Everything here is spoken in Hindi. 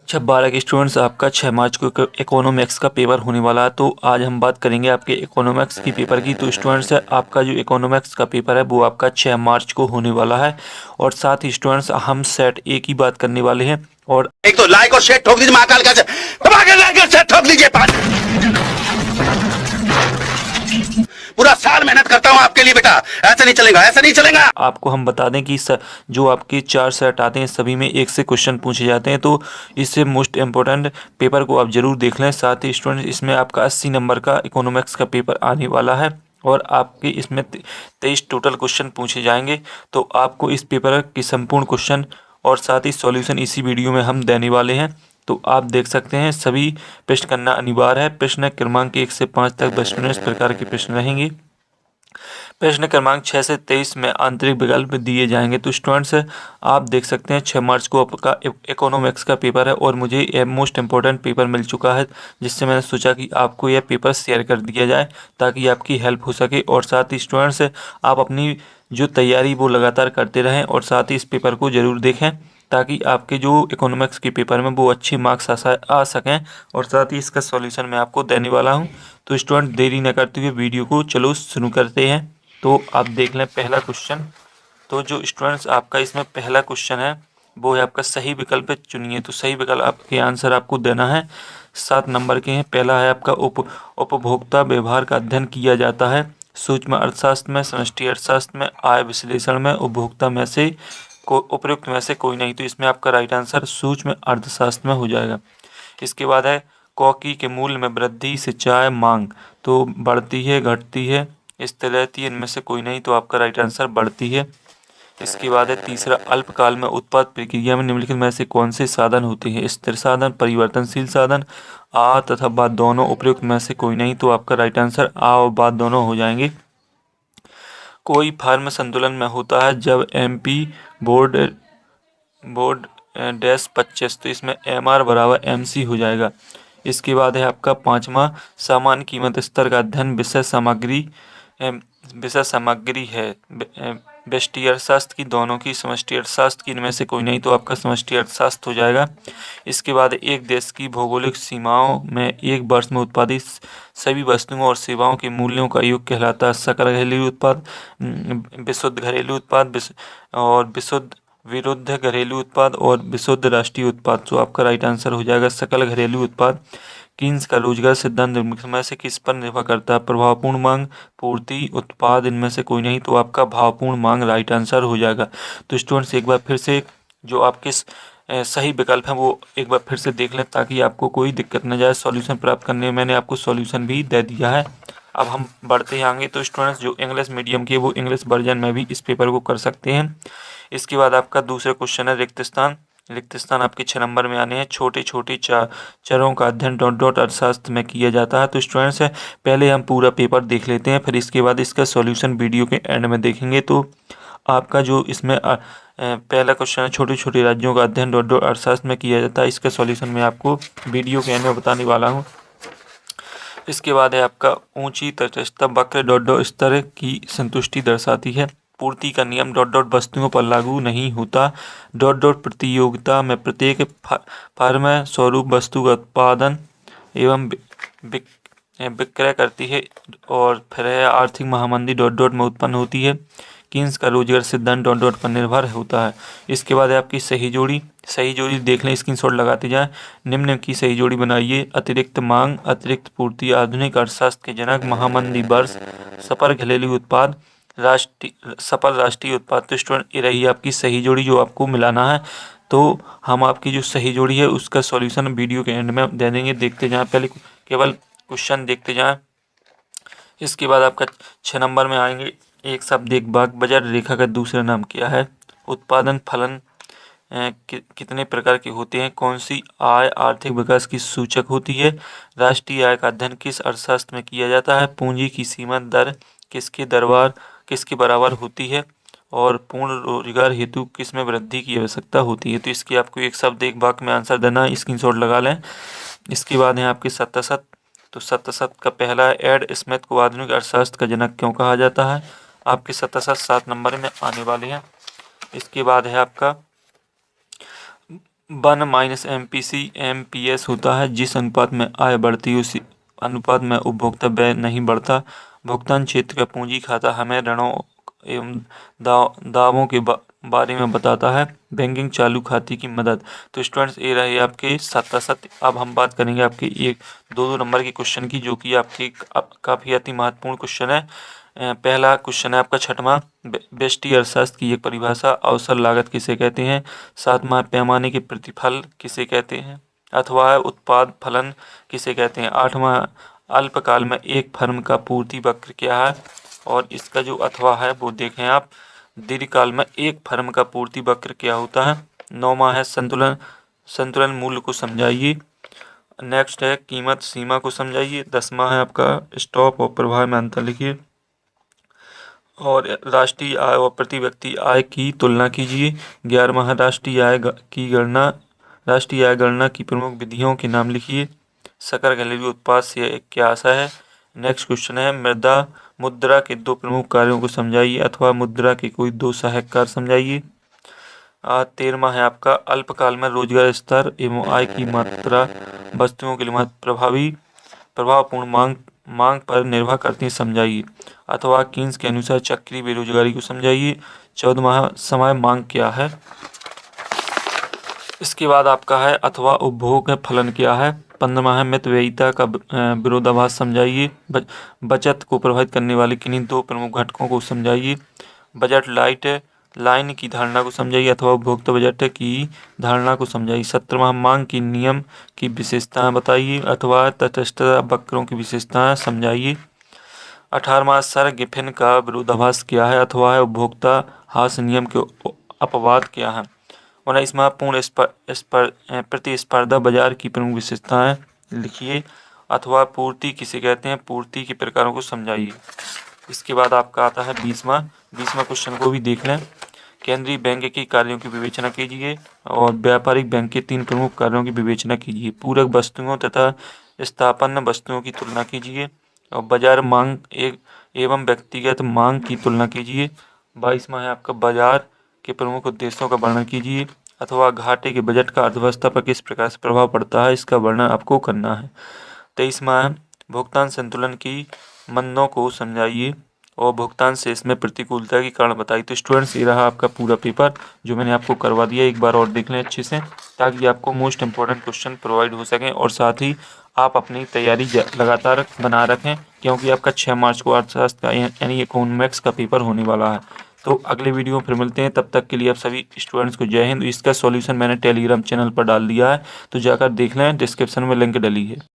अच्छा 12 के स्टूडेंट्स, आपका 6 मार्च को इकोनॉमिक्स का पेपर होने वाला है। तो आज हम बात करेंगे आपके इकोनॉमिक्स की पेपर की। तो स्टूडेंट्स, आपका जो इकोनॉमिक्स का पेपर है वो आपका 6 मार्च को होने वाला है। और साथ ही स्टूडेंट्स, हम सेट ए की बात करने वाले हैं। और एक तो लाइक और शेयर ठोक दीजिए, महाकाल का लाइक और शेयर ठोक दीजिए। पूरा साल मेहनत करता हूं आपके लिए बेटा, ऐसा नहीं चलेगा, ऐसा नहीं चलेगा। आपको हम बता दें कि जो आपके 4 सेट आते हैं सभी में एक से क्वेश्चन पूछे जाते हैं। तो इससे मोस्ट इम्पोर्टेंट पेपर को आप जरूर देख लें। साथ ही स्टूडेंट, इसमें आपका 80 नंबर का इकोनॉमिक्स का पेपर आने वाला है और आपके इसमें 23 टोटल क्वेश्चन पूछे जाएंगे। तो आपको इस पेपर की संपूर्ण क्वेश्चन और साथ ही सॉल्यूशन इसी वीडियो में हम देने वाले हैं। तो आप देख सकते हैं, सभी प्रश्न करना अनिवार्य है। प्रश्न क्रमांक 1 से 5 तक 25 प्रकार के प्रश्न रहेंगे। प्रश्न क्रमांक 6 से 23 में आंतरिक विकल्प दिए जाएंगे। तो स्टूडेंट्स, आप देख सकते हैं 6 मार्च को आपका इकोनॉमिक्स का पेपर है और मुझे यह मोस्ट इम्पोर्टेंट पेपर मिल चुका है, जिससे मैंने सोचा कि आपको यह पेपर शेयर कर दिया जाए ताकि आपकी हेल्प हो सके। और साथ ही स्टूडेंट्स, आप अपनी जो तैयारी वो लगातार करते रहें और साथ ही इस पेपर को ज़रूर देखें ताकि आपके जो इकोनॉमिक्स के पेपर में वो अच्छे मार्क्स आ सकें। और साथ ही इसका सॉल्यूशन मैं आपको देने वाला हूं। तो स्टूडेंट, देरी न करते हुए वीडियो को चलो शुरू करते हैं। तो आप देख लें पहला क्वेश्चन। तो जो स्टूडेंट्स, आपका इसमें पहला क्वेश्चन है वो है आपका सही विकल्प चुनिए। तो सही विकल्प आपके आंसर आपको देना है। 7 नंबर के हैं। पहला है आपका उपभोक्ता व्यवहार का अध्ययन किया जाता है सूक्ष्म अर्थशास्त्र में, समष्टि अर्थशास्त्र में, आय विश्लेषण में, उपभोक्ता में से उपयुक्त में से कोई नहीं। तो इसमें आपका राइट आंसर सूक्ष्म अर्थशास्त्र में हो जाएगा। इसके बाद है कॉफी के मूल्य में वृद्धि से चाय मांग तो बढ़ती है, घटती है, स्थिर रहती है, इनमें से कोई नहीं। तो आपका राइट आंसर बढ़ती है। इसके बाद है तीसरा, अल्पकाल में उत्पाद प्रक्रिया में निम्नलिखित में से कौन से साधन होते हैं? स्थिर साधन, परिवर्तनशील साधन, आ तथा बाद दोनों, उपयुक्त में से कोई नहीं। तो आपका राइट आंसर आ और बाद दोनों हो जाएंगे। कोई फर्म संतुलन में होता है जब MP बोर्ड बोर्ड डैश 25। तो इसमें MR बराबर MC हो जाएगा। इसके बाद है आपका 5वां, सामान्य कीमत स्तर का अध्ययन विषय सामग्री है व्यष्टि अर्थशास्त्र की, दोनों की, समष्टि अर्थशास्त्र की, इनमें से कोई नहीं। तो आपका समष्टि अर्थशास्त्र हो जाएगा। इसके बाद एक देश की भौगोलिक सीमाओं में एक वर्ष में उत्पादित सभी वस्तुओं और सेवाओं के मूल्यों का योग कहलाता है सकल घरेलू उत्पाद, विशुद्ध घरेलू उत्पाद और विशुद्ध विरुद्ध घरेलू उत्पाद और विशुद्ध राष्ट्रीय उत्पाद। तो आपका राइट आंसर हो जाएगा सकल घरेलू उत्पाद। कीन्स का रोजगार सिद्धांत समय से किस पर निर्भर करता है? प्रभावपूर्ण मांग, पूर्ति, उत्पाद, इनमें से कोई नहीं। तो आपका भावपूर्ण मांग राइट आंसर हो जाएगा। तो स्टूडेंट्स, एक बार फिर से जो आपके सही विकल्प हैं वो एक बार फिर से देख लें ताकि आपको कोई दिक्कत न जाए सॉल्यूशन प्राप्त करने में। मैंने आपको सॉल्यूशन भी दे दिया है। अब हम बढ़ते हैं आगे। तो स्टूडेंट्स, जो इंग्लिश मीडियम के वो इंग्लिश वर्जन में भी इस पेपर को कर सकते हैं। इसके बाद आपका दूसरा क्वेश्चन है रिक्त स्थान। रिक्त स्थान आपके 6 नंबर में आने हैं। छोटे छोटे चरों का अध्ययन डॉट डॉट अर्थशास्त्र में किया जाता है। तो स्टूडेंट्स, पहले हम पूरा पेपर देख लेते हैं, फिर इसके बाद इसका सॉल्यूशन वीडियो के एंड में देखेंगे। तो आपका जो इसमें पहला क्वेश्चन है, छोटे छोटे राज्यों का अध्ययन डॉट डॉट अर्थशास्त्र में किया जाता है। इसका सॉल्यूशन मैं आपको वीडियो के एंड में बताने वाला हूँ। इसके बाद है आपका ऊंची तटस्थता वक्र डॉट डॉट स्तर की संतुष्टि दर्शाती है। पूर्ति का नियम डॉट डॉट वस्तुओं पर लागू नहीं होता। डॉट डॉट प्रतियोगिता में प्रत्येक फर्म स्वरूप वस्तु का उत्पादन एवं विक्रय करती है। और फिर है आर्थिक महामंदी डॉट डॉट में उत्पन्न होती है। कीन्स का रोजगार सिद्धांत डॉट डॉट पर निर्भर होता है। इसके बाद है आपकी सही जोड़ी। सही जोड़ी देख लें, स्क्रीनशॉट लगाते जाएं। निम्न की सही जोड़ी बनाइए। अतिरिक्त मांग, अतिरिक्त पूर्ति, आधुनिक अर्थशास्त्र के जनक, महामंदी वर्ष, सफल घरेलू उत्पाद, सफल राष्ट्रीय उत्पाद। तो स्टूडेंट, ये रही आपकी सही जोड़ी जो आपको मिलाना है। तो हम आपकी जो सही जोड़ी है उसका सॉल्यूशन वीडियो के एंड में दे देंगे। देखते जाएं, पहले केवल क्वेश्चन देखते जाएं। इसके बाद आपका 6 नंबर में आएंगे। एक शब्द एक वाक्य, बाजार रेखा का दूसरा नाम क्या है? उत्पादन फलन कितने प्रकार के होते हैं? कौन सी आय आर्थिक विकास की सूचक होती है? राष्ट्रीय आय का अध्ययन किस अर्थशास्त्र में किया जाता है? पूंजी की सीमा दर किसके बराबर होती है? और पूर्ण रोजगार हेतु किस में वृद्धि की आवश्यकता होती है? तो इसकी आपको एक शब्द एक वाक्य में आंसर देना है, स्क्रीनशॉट लगा लें। इसके बाद है आपके सत्तासत। तो सत्तासत का पहला है एड स्मिथ को आधुनिक अर्थशास्त्र का जनक क्यों कहा जाता है? आपके सत्तासत 7 नंबर में आने वाले हैं। इसके बाद है आपका 1 माइनस MPS होता है। जिस अनुपात में आय बढ़ती है उसी अनुपात में उपभोक्ता व्यय नहीं बढ़ता। भुगतान क्षेत्र का पूंजी खाता हमें ऋणों एवं दावों के बारे में बताता है। बैंकिंग चालू खाते की मदद। तो स्टूडेंट्स ये रहे आपके 7 अब हम बात करेंगे आपके एक 2 नंबर के क्वेश्चन की, जो कि आपके काफ़ी अति महत्वपूर्ण क्वेश्चन है। पहला क्वेश्चन है आपका 6वां, व्यष्टि अर्थशास्त्र की एक परिभाषा। अवसर लागत किसे कहते हैं? 7वां, पैमाने के प्रतिफल किसे कहते हैं अथवा उत्पाद फलन किसे कहते हैं? 8वां, अल्पकाल में एक फर्म का पूर्ति वक्र क्या है? और इसका जो अथवा है वो देखें आप, दीर्घकाल में एक फर्म का पूर्ति वक्र क्या होता है? 9वां है संतुलन मूल्य को समझाइए। नेक्स्ट है कीमत सीमा को समझाइए। 10वां है आपका स्टॉक और प्रभाव में अंतर लिखिए। और राष्ट्रीय आय और प्रति व्यक्ति आय की तुलना कीजिए। 11वां है राष्ट्रीय आय गणना की प्रमुख विधियों के नाम लिखिए। सकल घरेलू उत्पाद से क्या आशा है? नेक्स्ट क्वेश्चन है मुद्रा के 2 प्रमुख कार्यों को समझाइए अथवा मुद्रा के कोई 2 सहायक कार्य समझाइए। 13वां है आपका अल्पकाल में रोजगार स्तर एवं आय की मात्रा वस्तुओं के लिए प्रभावपूर्ण मांग पर निर्भर करती है, समझाइए। अथवा कीन्स के अनुसार चक्रीय बेरोजगारी को समझाइए। 14वां समय मांग क्या है? इसके बाद आपका है अथवा उपभोग फलन क्या है? 15वां है मितव्ययिता का विरोधाभास समझाइए। बचत को प्रभावित करने वाले किन्हीं 2 प्रमुख घटकों को समझाइए। बजट लाइन की धारणा को समझाइए अथवा उपभोक्ता बजट की धारणा को समझाइए। 17वां मांग की नियम की विशेषताएं बताइए अथवा तटस्थता वक्रों की विशेषताएं समझाइए। 18वां सर गिफिन का विरोधाभास क्या है अथवा उपभोक्ता हास्य नियम के अपवाद क्या है। 19वां प्रतिस्पर्धा बाजार की प्रमुख विशेषताएं लिखिए अथवा पूर्ति किसे कहते हैं, पूर्ति के प्रकारों को समझाइए। इसके बाद आपका आता है 20वां क्वेश्चन को भी देख लें। केंद्रीय बैंक के कार्यों की विवेचना कीजिए और व्यापारिक बैंक के 3 प्रमुख कार्यों की विवेचना कीजिए। पूरक वस्तुओं तथा स्थानापन्न वस्तुओं की तुलना कीजिए और बाजार मांग एवं व्यक्तिगत मांग की तुलना कीजिए। 22वां है आपका बाजार के प्रमुख उद्देश्यों का वर्णन कीजिए अथवा घाटे के बजट का अर्थव्यवस्था पर किस प्रकार से प्रभाव पड़ता है, इसका वर्णन आपको करना है। 23वां है भुगतान संतुलन की मंदों को समझाइए और भुगतान से इसमें प्रतिकूलता के कारण बताइए। तो स्टूडेंट्स ये रहा आपका पूरा पेपर जो मैंने आपको करवा दिया। एक बार और देख लें अच्छे से ताकि आपको मोस्ट इंपॉर्टेंट क्वेश्चन प्रोवाइड हो सकें और साथ ही आप अपनी तैयारी लगातार बना रखें, क्योंकि आपका 6 मार्च को अर्थशास्त्र का यानी इकोनॉमिक्स का पेपर होने वाला है। तो अगले वीडियो में फिर मिलते हैं, तब तक के लिए आप सभी स्टूडेंट्स को जय हिंद। इसका सॉल्यूशन मैंने टेलीग्राम चैनल पर डाल दिया है, तो जाकर देख लें, डिस्क्रिप्शन में लिंक डली है।